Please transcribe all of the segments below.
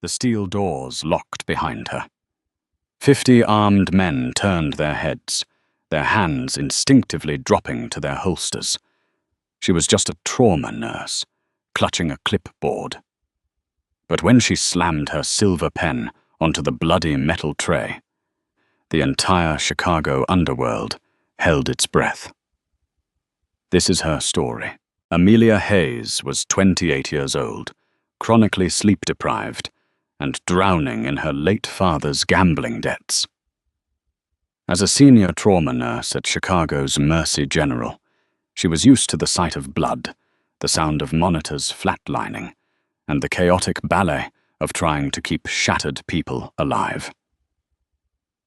The steel doors locked behind her. 50 armed men turned their heads, their hands instinctively dropping to their holsters. She was just a trauma nurse, clutching a clipboard. But when she slammed her silver pen onto the bloody metal tray, the entire Chicago underworld held its breath. This is her story. Amelia Hayes was 28 years old, chronically sleep-deprived, and drowning in her late father's gambling debts. As a senior trauma nurse at Chicago's Mercy General, she was used to the sight of blood, the sound of monitors flatlining, and the chaotic ballet of trying to keep shattered people alive.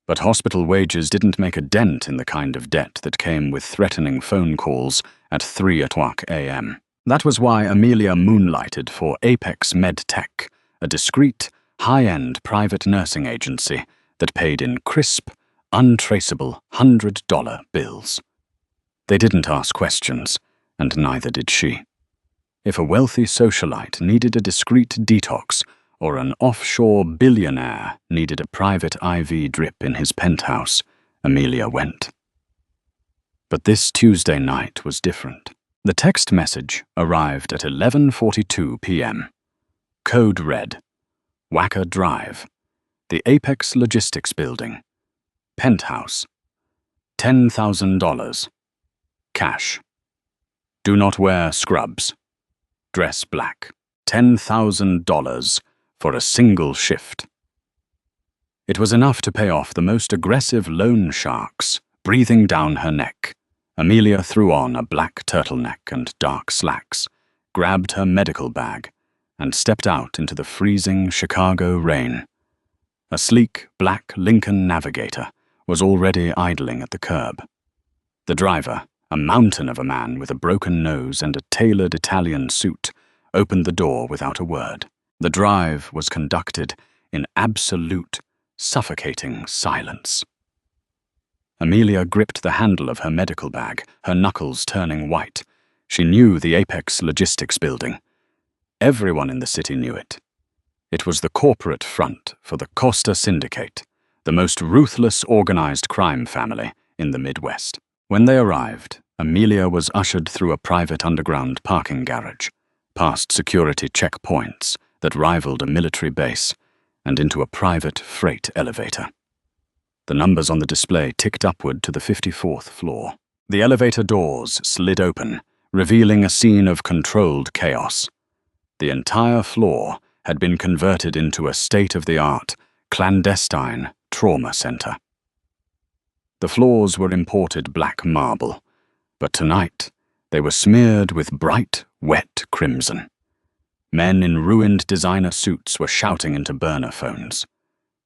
But hospital wages didn't make a dent in the kind of debt that came with threatening phone calls at 3:00 a.m. That was why Amelia moonlighted for Apex MedTech, a discreet, high-end private nursing agency that paid in crisp, untraceable $100 bills. They didn't ask questions, and neither did she. If a wealthy socialite needed a discreet detox, or an offshore billionaire needed a private IV drip in his penthouse, Amelia went. But this Tuesday night was different. The text message arrived at 11:42 p.m. Code read, Wacker Drive, the Apex Logistics Building, penthouse, $10,000, cash. Do not wear scrubs. Dress black. $10,000 for a single shift. It was enough to pay off the most aggressive loan sharks breathing down her neck. Amelia threw on a black turtleneck and dark slacks, grabbed her medical bag, and stepped out into the freezing Chicago rain. A sleek, black Lincoln Navigator was already idling at the curb. The driver, a mountain of a man with a broken nose and a tailored Italian suit, opened the door without a word. The drive was conducted in absolute, suffocating silence. Amelia gripped the handle of her medical bag, her knuckles turning white. She knew the Apex Logistics Building. Everyone in the city knew it. It was the corporate front for the Costa Syndicate, the most ruthless organized crime family in the Midwest. When they arrived, Amelia was ushered through a private underground parking garage, past security checkpoints that rivaled a military base, and into a private freight elevator. The numbers on the display ticked upward to the 54th floor. The elevator doors slid open, revealing a scene of controlled chaos. The entire floor had been converted into a state-of-the-art, clandestine trauma center. The floors were imported black marble, but tonight they were smeared with bright, wet crimson. Men in ruined designer suits were shouting into burner phones.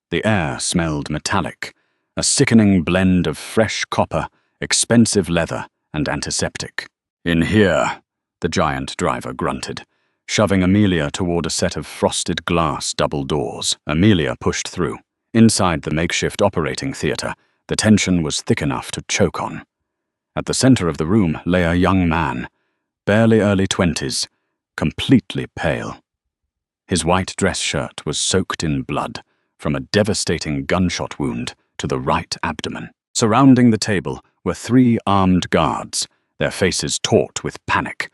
The air smelled metallic, a sickening blend of fresh copper, expensive leather, and antiseptic. In here, the giant driver grunted, shoving Amelia toward a set of frosted glass double doors. Amelia pushed through. Inside the makeshift operating theater, the tension was thick enough to choke on. At the center of the room lay a young man, barely early 20s, completely pale. His white dress shirt was soaked in blood from a devastating gunshot wound to the right abdomen. Surrounding the table were 3 armed guards, their faces taut with panic,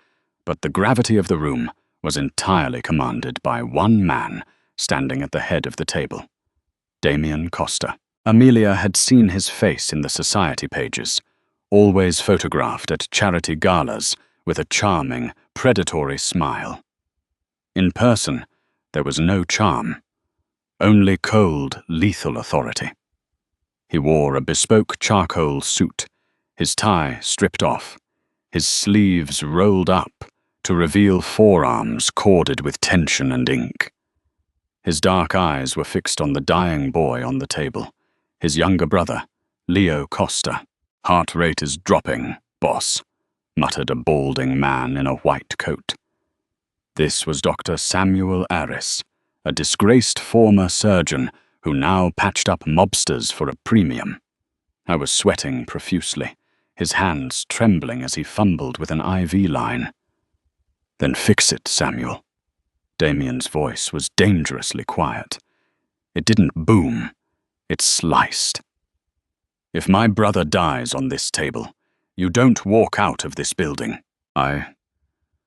but the gravity of the room was entirely commanded by one man standing at the head of the table, Damien Costa. Amelia had seen his face in the society pages, always photographed at charity galas with a charming, predatory smile. In person, there was no charm, only cold, lethal authority. He wore a bespoke charcoal suit, his tie stripped off, his sleeves rolled up to reveal forearms corded with tension and ink. His dark eyes were fixed on the dying boy on the table, his younger brother, Leo Costa. "Heart rate is dropping, boss," muttered a balding man in a white coat. This was Dr. Samuel Aris, a disgraced former surgeon who now patched up mobsters for a premium. I was sweating profusely, his hands trembling as he fumbled with an IV line. "Then fix it, Samuel." Damien's voice was dangerously quiet. It didn't boom. It sliced. "If my brother dies on this table, you don't walk out of this building. I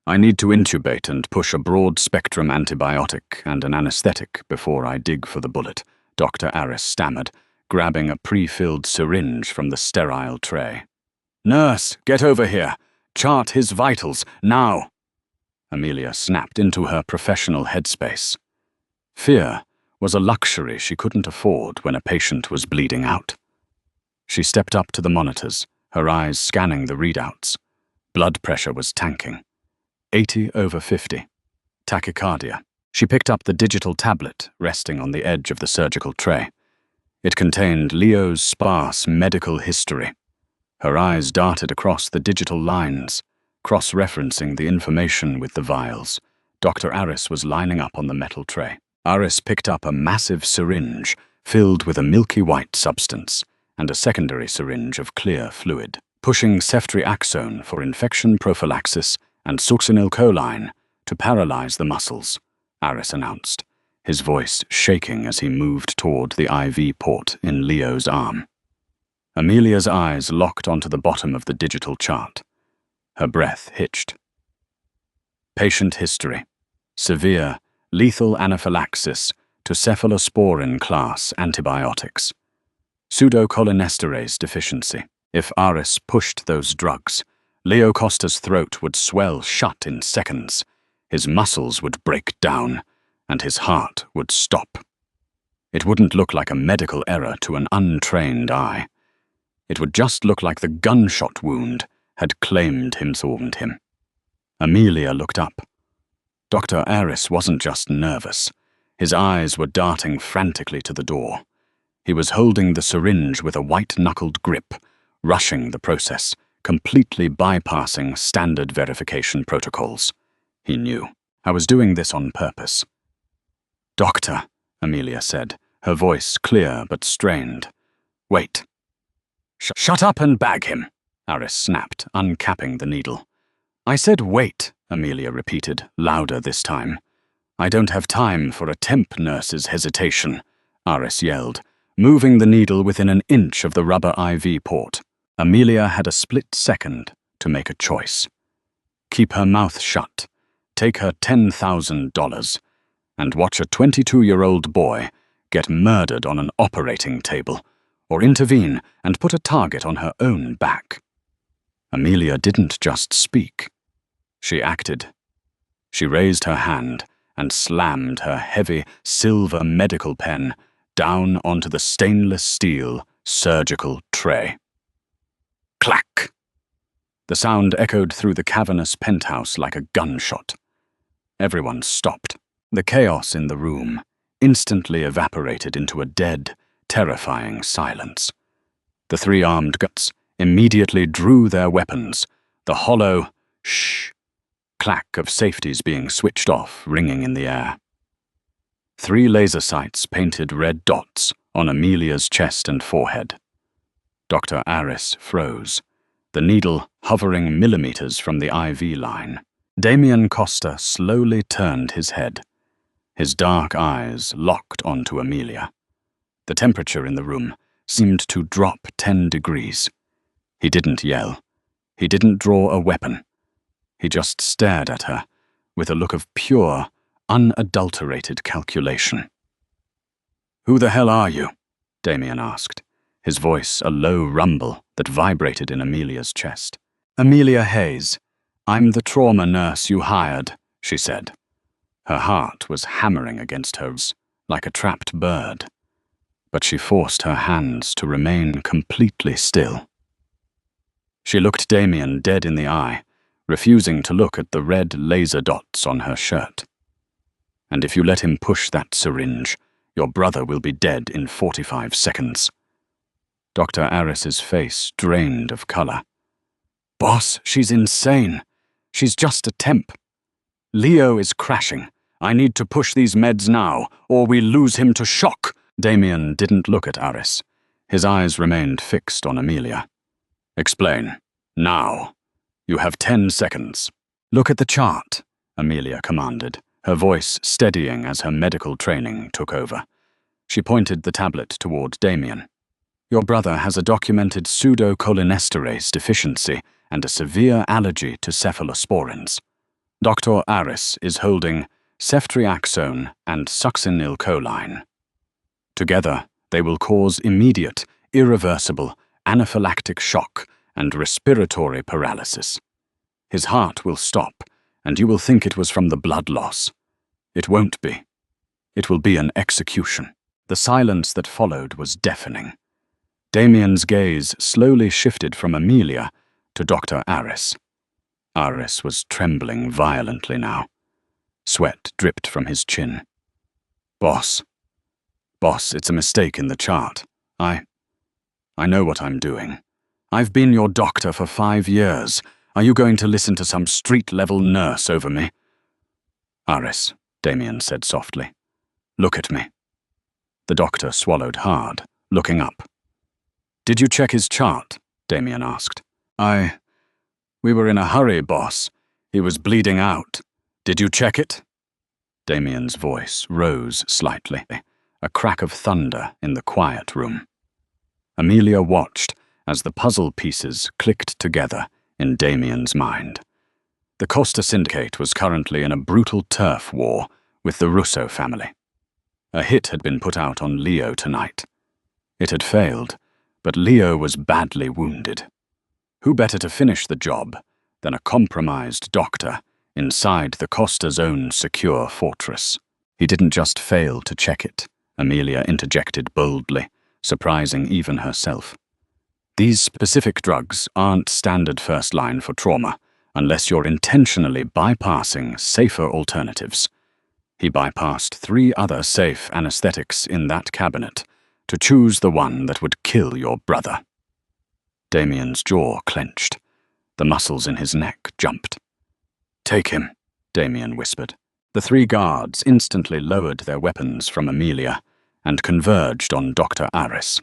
need to intubate and push a broad-spectrum antibiotic and an anesthetic before I dig for the bullet," Dr. Aris stammered, grabbing a pre-filled syringe from the sterile tray. "Nurse, get over here. Chart his vitals, now." Amelia snapped into her professional headspace. Fear was a luxury she couldn't afford when a patient was bleeding out. She stepped up to the monitors, her eyes scanning the readouts. Blood pressure was tanking. 80/50. Tachycardia. She picked up the digital tablet resting on the edge of the surgical tray. It contained Leo's sparse medical history. Her eyes darted across the digital lines, cross-referencing the information with the vials. Dr. Aris was lining up on the metal tray. Aris picked up a massive syringe filled with a milky white substance and a secondary syringe of clear fluid. Pushing ceftriaxone for infection prophylaxis and succinylcholine to paralyze the muscles, Aris announced, his voice shaking as he moved toward the IV port in Leo's arm. Amelia's eyes locked onto the bottom of the digital chart. Her breath hitched. Patient history. Severe, lethal anaphylaxis to cephalosporin class antibiotics. Pseudocholinesterase deficiency. If Aris pushed those drugs, Leo Costa's throat would swell shut in seconds, his muscles would break down, and his heart would stop. It wouldn't look like a medical error to an untrained eye. It would just look like the gunshot wound had claimed him. Amelia looked up. Dr. Aris wasn't just nervous. His eyes were darting frantically to the door. He was holding the syringe with a white-knuckled grip, rushing the process, completely bypassing standard verification protocols. He knew. "I was doing this on purpose." "Doctor," Amelia said, her voice clear but strained. "Wait." "Shut up and bag him," Aris snapped, uncapping the needle. "I said wait," Amelia repeated, louder this time. "I don't have time for a temp nurse's hesitation," Aris yelled, moving the needle within an inch of the rubber IV port. Amelia had a split second to make a choice. Keep her mouth shut, take her $10,000, and watch a 22-year-old boy get murdered on an operating table, or intervene and put a target on her own back. Amelia didn't just speak. She acted. She raised her hand and slammed her heavy silver medical pen down onto the stainless steel surgical tray. Clack! The sound echoed through the cavernous penthouse like a gunshot. Everyone stopped. The chaos in the room instantly evaporated into a dead, terrifying silence. The three armed guts immediately drew their weapons, the hollow shh clack of safeties being switched off ringing in the air. 3 laser sights painted red dots on Amelia's chest and forehead. Dr. Aris froze, the needle hovering millimeters from the IV line. Damien Costa slowly turned his head, his dark eyes locked onto Amelia. The temperature in the room seemed to drop 10 degrees. He didn't yell. He didn't draw a weapon. He just stared at her with a look of pure, unadulterated calculation. "Who the hell are you?" Damien asked, his voice a low rumble that vibrated in Amelia's chest. "Amelia Hayes. I'm the trauma nurse you hired," she said. Her heart was hammering against hers like a trapped bird, but she forced her hands to remain completely still. She looked Damien dead in the eye, refusing to look at the red laser dots on her shirt. "And if you let him push that syringe, your brother will be dead in 45 seconds. Dr. Aris's face drained of color. "Boss, she's insane. She's just a temp. Leo is crashing. I need to push these meds now, or we lose him to shock." Damien didn't look at Aris. His eyes remained fixed on Amelia. "Explain. Now. You have 10 seconds. "Look at the chart," Amelia commanded, her voice steadying as her medical training took over. She pointed the tablet toward Damien. Your brother has a documented pseudocholinesterase deficiency and a severe allergy to cephalosporins. Dr. Aris is holding ceftriaxone and succinylcholine. Together, they will cause immediate, irreversible, anaphylactic shock and respiratory paralysis. His heart will stop, and you will think it was from the blood loss. It won't be. It will be an execution. The silence that followed was deafening. Damien's gaze slowly shifted from Amelia to Dr. Aris. Aris was trembling violently now. Sweat dripped from his chin. Boss, it's a mistake in the chart. I know what I'm doing. I've been your doctor for 5 years. Are you going to listen to some street-level nurse over me? Aris, Damien said softly. Look at me. The doctor swallowed hard, looking up. Did you check his chart? Damien asked. We were in a hurry, boss. He was bleeding out. Did you check it? Damien's voice rose slightly, a crack of thunder in the quiet room. Amelia watched as the puzzle pieces clicked together in Damien's mind. The Costa Syndicate was currently in a brutal turf war with the Russo family. A hit had been put out on Leo tonight. It had failed, but Leo was badly wounded. Who better to finish the job than a compromised doctor inside the Costa's own secure fortress? He didn't just fail to check it, Amelia interjected boldly, surprising even herself. These specific drugs aren't standard first line for trauma unless you're intentionally bypassing safer alternatives. He bypassed 3 other safe anesthetics in that cabinet to choose the one that would kill your brother. Damien's jaw clenched. The muscles in his neck jumped. Take him, Damien whispered. The 3 guards instantly lowered their weapons from Amelia and converged on Dr. Aris.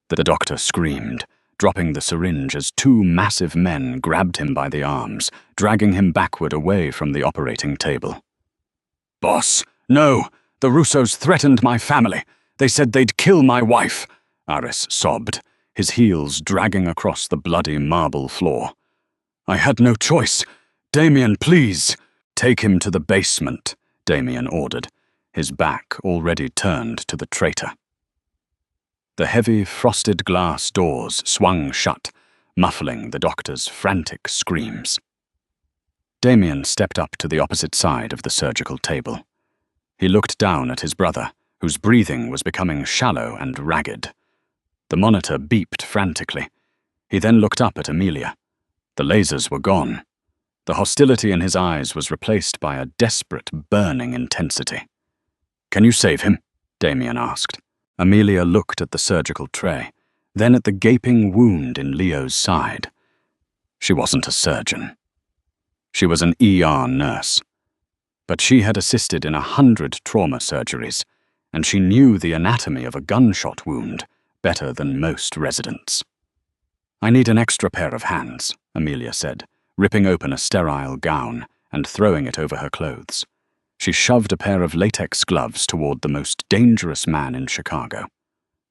The doctor screamed, dropping the syringe as 2 massive men grabbed him by the arms, dragging him backward away from the operating table. Boss, no! The Russos threatened my family. They said they'd kill my wife, Aris sobbed, his heels dragging across the bloody marble floor. I had no choice. Damien, please! Take him to the basement, Damien ordered, his back already turned to the traitor. The heavy, frosted glass doors swung shut, muffling the doctor's frantic screams. Damien stepped up to the opposite side of the surgical table. He looked down at his brother, whose breathing was becoming shallow and ragged. The monitor beeped frantically. He then looked up at Amelia. The lasers were gone. The hostility in his eyes was replaced by a desperate, burning intensity. Can you save him? Damien asked. Amelia looked at the surgical tray, then at the gaping wound in Leo's side. She wasn't a surgeon. She was an ER nurse. But she had assisted in 100 trauma surgeries, and she knew the anatomy of a gunshot wound better than most residents. I need an extra pair of hands, Amelia said, ripping open a sterile gown and throwing it over her clothes. She shoved a pair of latex gloves toward the most dangerous man in Chicago.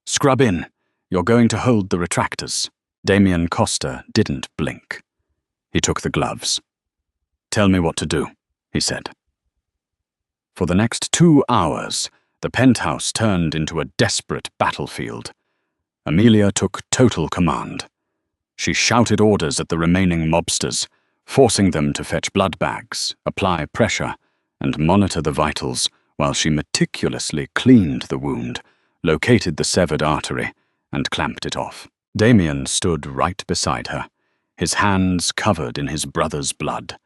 Scrub in. You're going to hold the retractors. Damien Costa didn't blink. He took the gloves. Tell me what to do, he said. For the next 2 hours, the penthouse turned into a desperate battlefield. Amelia took total command. She shouted orders at the remaining mobsters, forcing them to fetch blood bags, apply pressure, and monitor the vitals while she meticulously cleaned the wound, located the severed artery, and clamped it off. Damien stood right beside her, his hands covered in his brother's blood,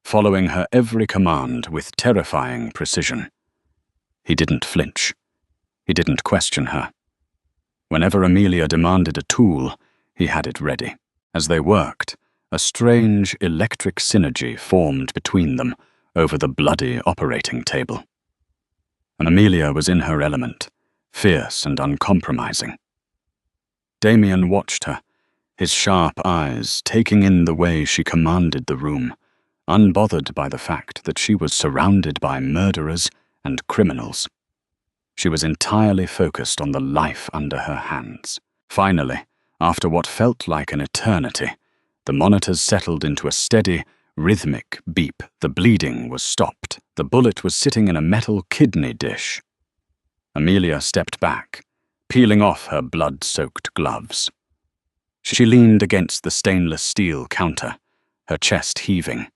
following her every command with terrifying precision. He didn't flinch. He didn't question her. Whenever Amelia demanded a tool, he had it ready. As they worked, a strange electric synergy formed between them over the bloody operating table. Amelia was in her element, fierce and uncompromising. Damien watched her, his sharp eyes taking in the way she commanded the room, unbothered by the fact that she was surrounded by murderers and criminals. She was entirely focused on the life under her hands. Finally, after what felt like an eternity, the monitors settled into a steady, rhythmic beep. The bleeding was stopped. The bullet was sitting in a metal kidney dish. Amelia stepped back, peeling off her blood-soaked gloves. She leaned against the stainless steel counter, her chest heaving,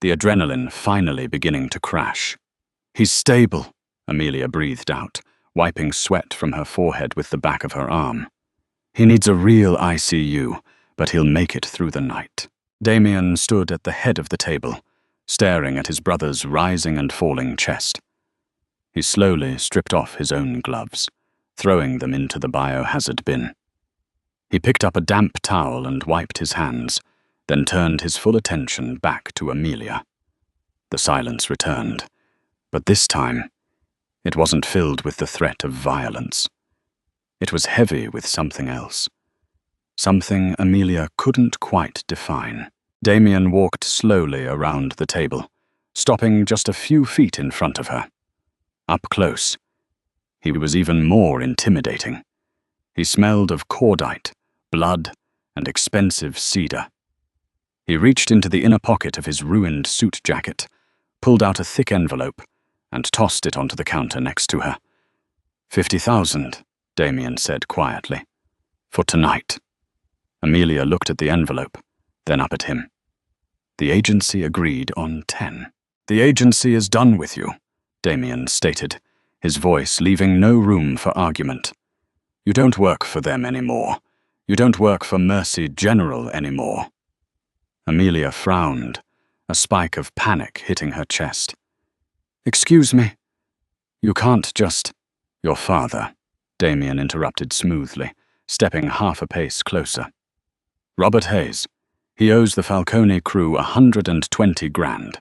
the adrenaline finally beginning to crash. "He's stable," Amelia breathed out, wiping sweat from her forehead with the back of her arm. "He needs a real ICU, but he'll make it through the night." Damien stood at the head of the table, staring at his brother's rising and falling chest. He slowly stripped off his own gloves, throwing them into the biohazard bin. He picked up a damp towel and wiped his hands, then turned his full attention back to Amelia. The silence returned, but this time, it wasn't filled with the threat of violence. It was heavy with something else. Something Amelia couldn't quite define. Damien walked slowly around the table, stopping just a few feet in front of her. Up close, he was even more intimidating. He smelled of cordite, blood, and expensive cedar. He reached into the inner pocket of his ruined suit jacket, pulled out a thick envelope, and tossed it onto the counter next to her. "50,000, Damien said quietly. "For tonight." Amelia looked at the envelope, then up at him. The agency agreed on 10. "The agency is done with you," Damien stated, his voice leaving no room for argument. "You don't work for them anymore. You don't work for Mercy General anymore." Amelia frowned, a spike of panic hitting her chest. "Excuse me. You can't just—" "Your father," Damien interrupted smoothly, stepping half a pace closer. "Robert Hayes. He owes the Falcone crew 120 grand.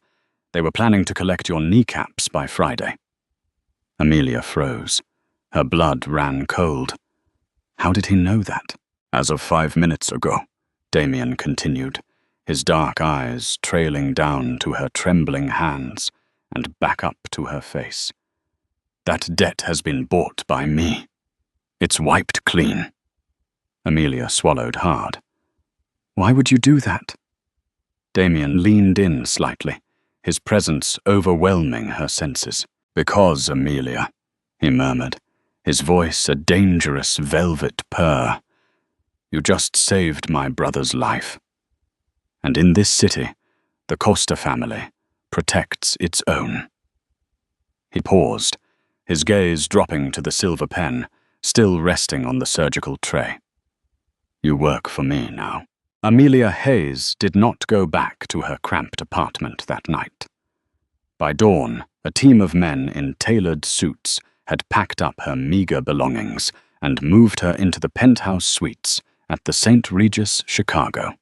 They were planning to collect your kneecaps by Friday." Amelia froze. Her blood ran cold. How did he know that? "As of 5 minutes ago," Damien continued, his dark eyes trailing down to her trembling hands and back up to her face. "That debt has been bought by me. It's wiped clean." Amelia swallowed hard. "Why would you do that?" Damien leaned in slightly, his presence overwhelming her senses. "Because, Amelia," he murmured, his voice a dangerous velvet purr, "you just saved my brother's life. And in this city, the Costa family protects its own." He paused, his gaze dropping to the silver pen, still resting on the surgical tray. "You work for me now." Amelia Hayes did not go back to her cramped apartment that night. By dawn, a team of men in tailored suits had packed up her meager belongings and moved her into the penthouse suites at the St. Regis, Chicago.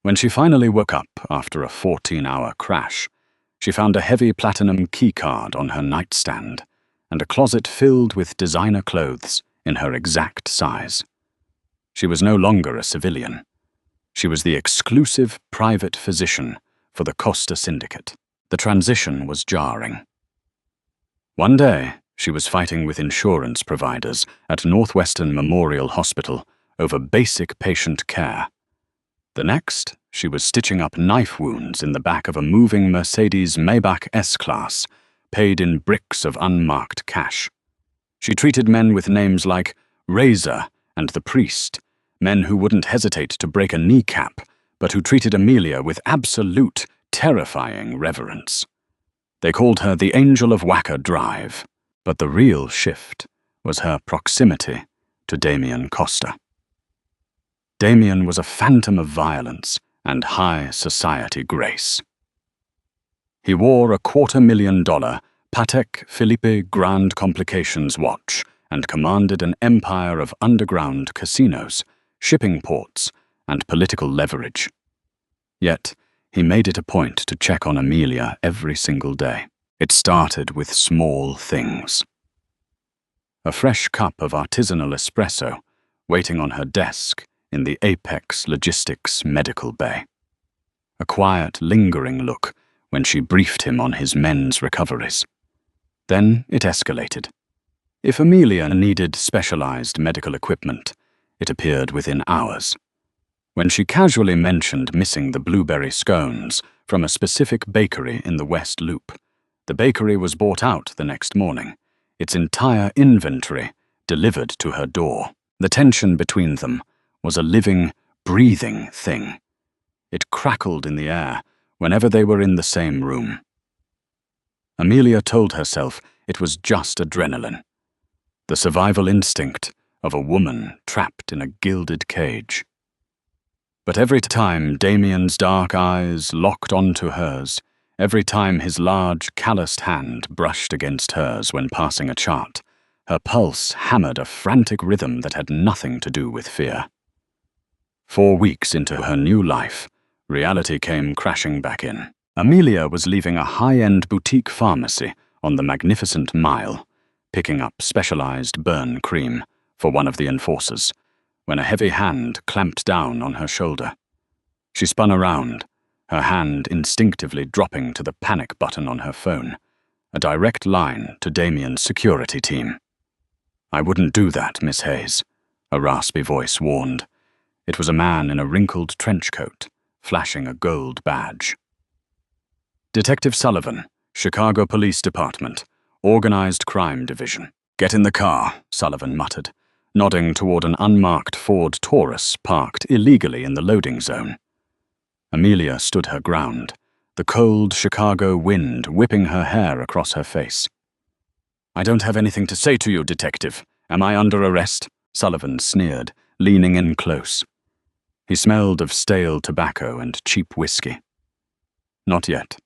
When she finally woke up after a 14-hour crash, she found a heavy platinum keycard on her nightstand and a closet filled with designer clothes in her exact size. She was no longer a civilian. She was the exclusive private physician for the Costa Syndicate. The transition was jarring. One day, she was fighting with insurance providers at Northwestern Memorial Hospital over basic patient care. The next, she was stitching up knife wounds in the back of a moving Mercedes Maybach S-Class, paid in bricks of unmarked cash. She treated men with names like Razor and the Priest, men who wouldn't hesitate to break a kneecap, but who treated Amelia with absolute, terrifying reverence. They called her the Angel of Wacker Drive, but the real shift was her proximity to Damien Costa. Damien was a phantom of violence and high society grace. He wore a $250,000 Patek Philippe Grand Complications watch and commanded an empire of underground casinos, shipping ports, and political leverage. Yet, he made it a point to check on Amelia every single day. It started with small things. A fresh cup of artisanal espresso waiting on her desk in the Apex Logistics medical bay. a quiet, lingering look when she briefed him on his men's recoveries. Then it escalated. If Amelia needed specialized medical equipment, it appeared within hours. When she casually mentioned missing the blueberry scones from a specific bakery in the West Loop, the bakery was bought out the next morning, its entire inventory delivered to her door. The tension between them was a living, breathing thing. It crackled in the air whenever they were in the same room. Amelia told herself it was just adrenaline, the survival instinct of a woman trapped in a gilded cage. But every time Damien's dark eyes locked onto hers, every time his large, calloused hand brushed against hers when passing a chart, her pulse hammered a frantic rhythm that had nothing to do with fear. 4 weeks into her new life, reality came crashing back in. Amelia was leaving a high-end boutique pharmacy on the Magnificent Mile, picking up specialized burn cream for one of the enforcers, when a heavy hand clamped down on her shoulder. She spun around, her hand instinctively dropping to the panic button on her phone, a direct line to Damien's security team. "I wouldn't do that, Miss Hayes," a raspy voice warned. It was a man in a wrinkled trench coat, flashing a gold badge. "Detective Sullivan, Chicago Police Department, Organized Crime Division." "Get in the car," Sullivan muttered, nodding toward an unmarked Ford Taurus parked illegally in the loading zone. Amelia stood her ground, the cold Chicago wind whipping her hair across her face. "I don't have anything to say to you, Detective. Am I under arrest?" Sullivan sneered, leaning in close. He smelled of stale tobacco and cheap whiskey. "Not yet.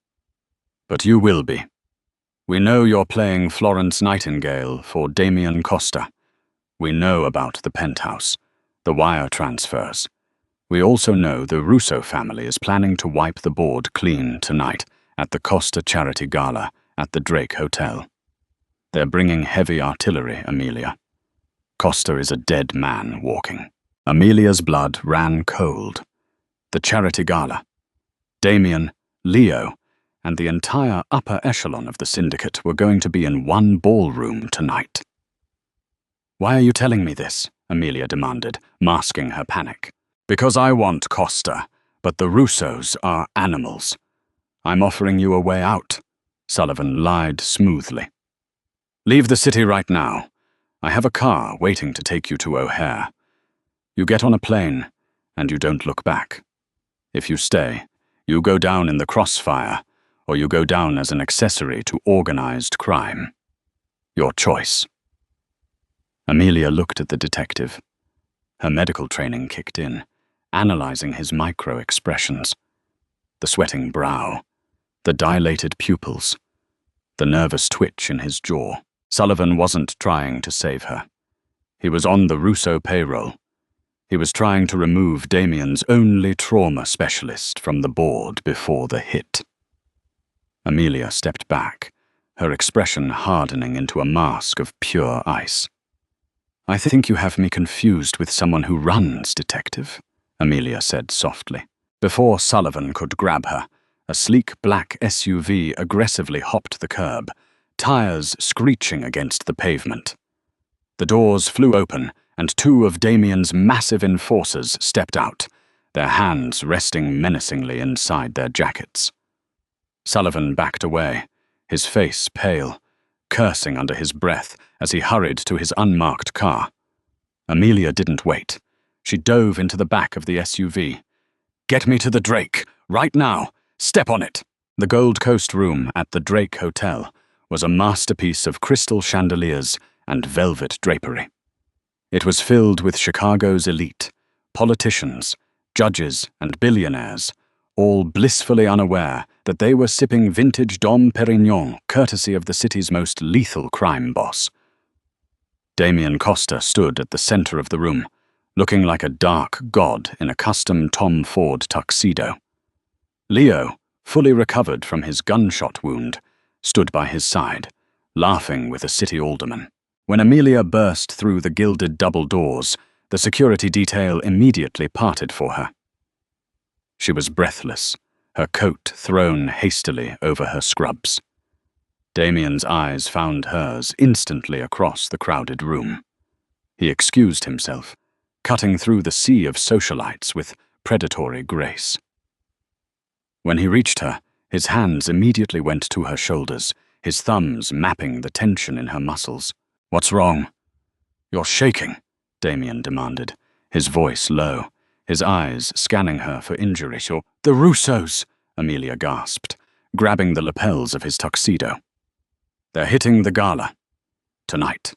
But you will be. We know you're playing Florence Nightingale for Damien Costa. We know about the penthouse, the wire transfers. We also know the Russo family is planning to wipe the board clean tonight at the Costa Charity Gala at the Drake Hotel. They're bringing heavy artillery, Amelia. Costa is a dead man walking." Amelia's blood ran cold. The Charity Gala. Damien, Leo, and the entire upper echelon of the syndicate were going to be in one ballroom tonight. "Why are you telling me this?" Amelia demanded, masking her panic. "Because I want Costa, but the Russos are animals. I'm offering you a way out," Sullivan lied smoothly. "Leave the city right now. I have a car waiting to take you to O'Hare. You get on a plane, and you don't look back. If you stay, you go down in the crossfire, or you go down as an accessory to organized crime. Your choice." Amelia looked at the detective. Her medical training kicked in, analyzing his micro-expressions. The sweating brow, the dilated pupils, the nervous twitch in his jaw. Sullivan wasn't trying to save her. He was on the Russo payroll. He was trying to remove Damien's only trauma specialist from the board before the hit. Amelia stepped back, her expression hardening into a mask of pure ice. "I think you have me confused with someone who runs, Detective," Amelia said softly. Before Sullivan could grab her, a sleek black SUV aggressively hopped the curb, tires screeching against the pavement. The doors flew open, and 2 of Damien's massive enforcers stepped out, their hands resting menacingly inside their jackets. Sullivan backed away, his face pale, cursing under his breath as he hurried to his unmarked car. Amelia didn't wait. She dove into the back of the SUV. "Get me to the Drake, right now! Step on it!" The Gold Coast room at the Drake Hotel was a masterpiece of crystal chandeliers and velvet drapery. It was filled with Chicago's elite, politicians, judges, and billionaires, all blissfully unaware that they were sipping vintage Dom Perignon courtesy of the city's most lethal crime boss. Damien Costa stood at the center of the room, looking like a dark god in a custom Tom Ford tuxedo. Leo, fully recovered from his gunshot wound, stood by his side, laughing with a city alderman. When Amelia burst through the gilded double doors, the security detail immediately parted for her. She was breathless, her coat thrown hastily over her scrubs. Damien's eyes found hers instantly across the crowded room. He excused himself, cutting through the sea of socialites with predatory grace. When he reached her, his hands immediately went to her shoulders, his thumbs mapping the tension in her muscles. "What's wrong?" "You're shaking," Damien demanded, his voice low, his eyes scanning her for injury. "The Russos," Amelia gasped, grabbing the lapels of his tuxedo. "They're hitting the gala. Tonight.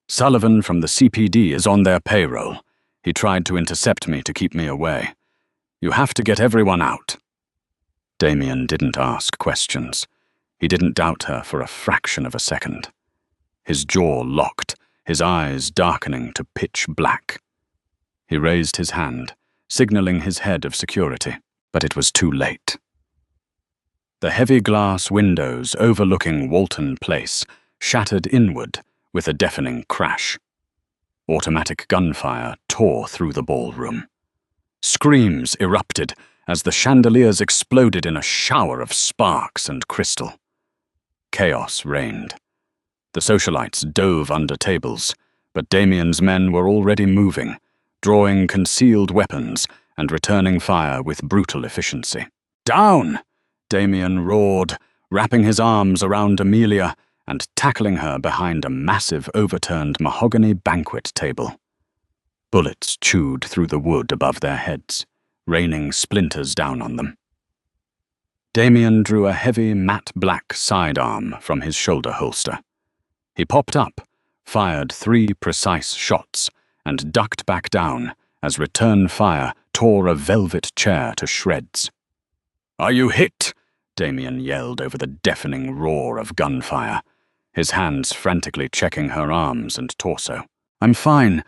Sullivan from the CPD is on their payroll. He tried to intercept me to keep me away. You have to get everyone out." Damien didn't ask questions. He didn't doubt her for a fraction of a second. His jaw locked, his eyes darkening to pitch black. He raised his hand, signaling his head of security, but it was too late. The heavy glass windows overlooking Walton Place shattered inward with a deafening crash. Automatic gunfire tore through the ballroom. Screams erupted as the chandeliers exploded in a shower of sparks and crystal. Chaos reigned. The socialites dove under tables, but Damien's men were already moving, drawing concealed weapons and returning fire with brutal efficiency. "Down!" Damien roared, wrapping his arms around Amelia and tackling her behind a massive overturned mahogany banquet table. Bullets chewed through the wood above their heads, raining splinters down on them. Damien drew a heavy matte black sidearm from his shoulder holster. He popped up, fired 3 precise shots, and ducked back down as return fire tore a velvet chair to shreds. "Are you hit?" Damien yelled over the deafening roar of gunfire, his hands frantically checking her arms and torso. I'm fine,"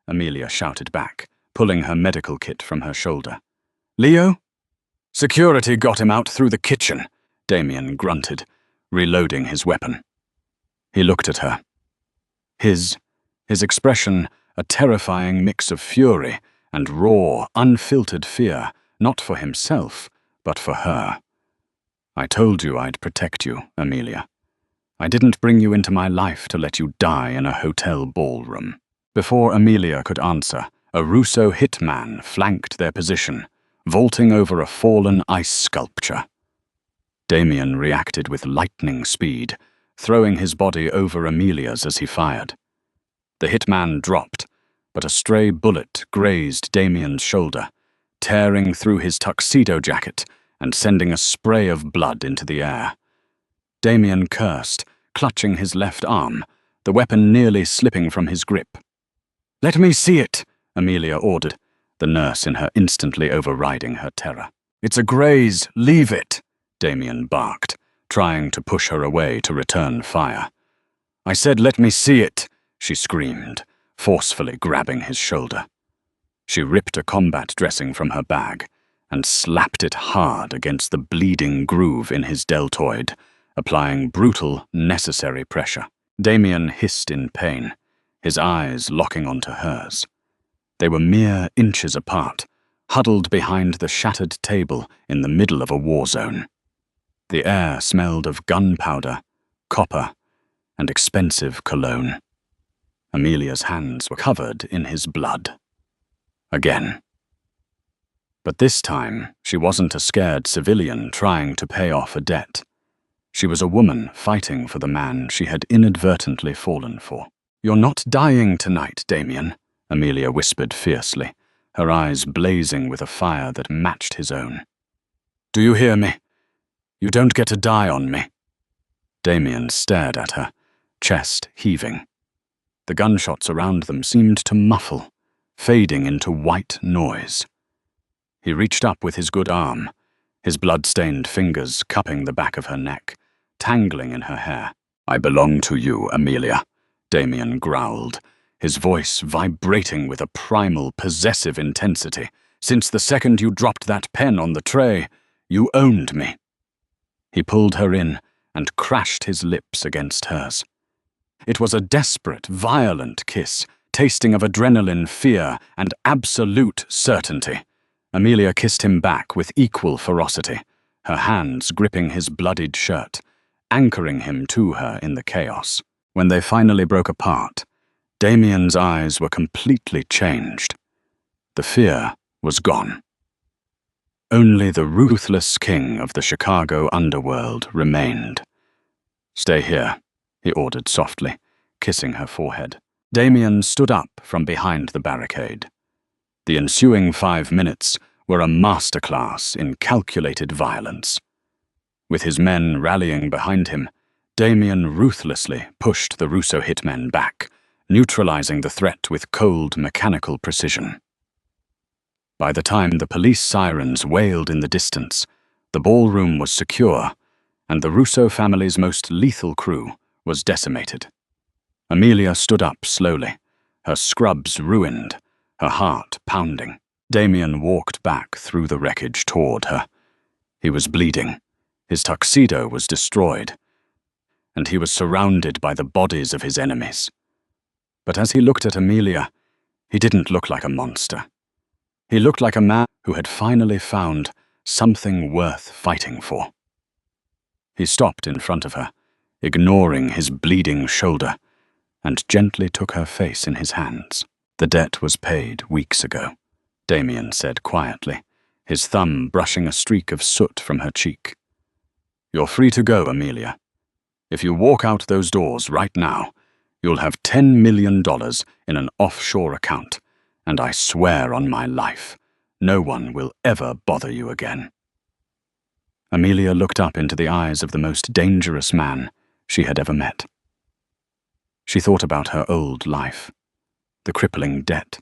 Amelia shouted back, pulling her medical kit from her shoulder. "Leo?" "Security got him out through the kitchen," Damien grunted, reloading his weapon. He looked at her. His expression a terrifying mix of fury and raw, unfiltered fear, not for himself, but for her. "I told you I'd protect you, Amelia. I didn't bring you into my life to let you die in a hotel ballroom." Before Amelia could answer, a Russo hitman flanked their position, vaulting over a fallen ice sculpture. Damien reacted with lightning speed, throwing his body over Amelia's as he fired. The hitman dropped, but a stray bullet grazed Damien's shoulder, tearing through his tuxedo jacket and sending a spray of blood into the air. Damien cursed, clutching his left arm, the weapon nearly slipping from his grip. "Let me see it," Amelia ordered, the nurse in her instantly overriding her terror. "It's a graze, leave it," Damien barked, trying to push her away to return fire. "I said let me see it," she screamed, forcefully grabbing his shoulder. She ripped a combat dressing from her bag and slapped it hard against the bleeding groove in his deltoid, applying brutal, necessary pressure. Damien hissed in pain, his eyes locking onto hers. They were mere inches apart, huddled behind the shattered table in the middle of a war zone. The air smelled of gunpowder, copper, and expensive cologne. Amelia's hands were covered in his blood. Again. But this time, she wasn't a scared civilian trying to pay off a debt. She was a woman fighting for the man she had inadvertently fallen for. "You're not dying tonight, Damien," Amelia whispered fiercely, her eyes blazing with a fire that matched his own. "Do you hear me? You don't get to die on me." Damien stared at her, chest heaving. The gunshots around them seemed to muffle, fading into white noise. He reached up with his good arm, his blood-stained fingers cupping the back of her neck, tangling in her hair. "I belong to you, Amelia," Damien growled, his voice vibrating with a primal, possessive intensity. "Since the second you dropped that pen on the tray, you owned me." He pulled her in and crashed his lips against hers. It was a desperate, violent kiss, tasting of adrenaline, fear, and absolute certainty. Amelia kissed him back with equal ferocity, her hands gripping his bloodied shirt, anchoring him to her in the chaos. When they finally broke apart, Damien's eyes were completely changed. The fear was gone. Only the ruthless king of the Chicago underworld remained. "Stay here," he ordered softly, kissing her forehead. Damien stood up from behind the barricade. The ensuing 5 minutes were a masterclass in calculated violence. With his men rallying behind him, Damien ruthlessly pushed the Russo hitmen back, neutralizing the threat with cold, mechanical precision. By the time the police sirens wailed in the distance, the ballroom was secure, and the Russo family's most lethal crew was decimated. Amelia stood up slowly, her scrubs ruined, her heart pounding. Damien walked back through the wreckage toward her. He was bleeding, his tuxedo was destroyed, and he was surrounded by the bodies of his enemies. But as he looked at Amelia, he didn't look like a monster. He looked like a man who had finally found something worth fighting for. He stopped in front of her, ignoring his bleeding shoulder, and gently took her face in his hands. "The debt was paid weeks ago," Damien said quietly, his thumb brushing a streak of soot from her cheek. "You're free to go, Amelia. If you walk out those doors right now, you'll have $10 million in an offshore account, and I swear on my life, no one will ever bother you again." Amelia looked up into the eyes of the most dangerous man she had ever met. She thought about her old life, the crippling debt,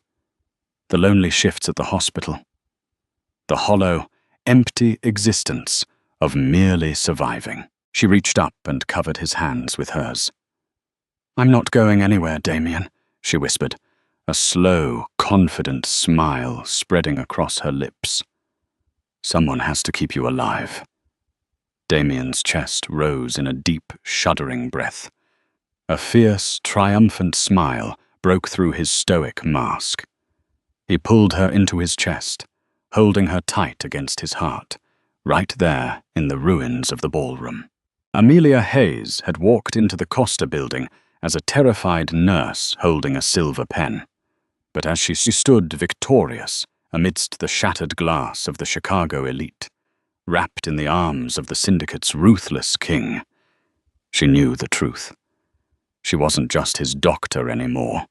the lonely shifts at the hospital, the hollow, empty existence of merely surviving. She reached up and covered his hands with hers. "I'm not going anywhere, Damien," she whispered, a slow, confident smile spreading across her lips. "Someone has to keep you alive." Damien's chest rose in a deep, shuddering breath. A fierce, triumphant smile broke through his stoic mask. He pulled her into his chest, holding her tight against his heart, right there in the ruins of the ballroom. Amelia Hayes had walked into the Costa building as a terrified nurse holding a silver pen. But as she stood victorious amidst the shattered glass of the Chicago elite, wrapped in the arms of the syndicate's ruthless king, she knew the truth. She wasn't just his doctor anymore.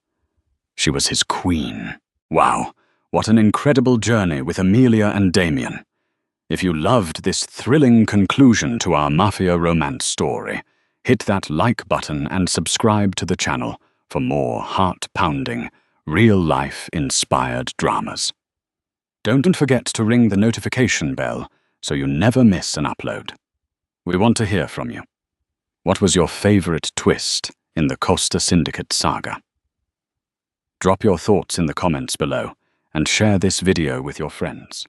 She was his queen. Wow, what an incredible journey with Amelia and Damien. If you loved this thrilling conclusion to our mafia romance story, hit that like button and subscribe to the channel for more heart-pounding, real-life inspired dramas. Don't forget to ring the notification bell so you never miss an upload. We want to hear from you. What was your favorite twist in the Costa Syndicate saga? Drop your thoughts in the comments below and share this video with your friends.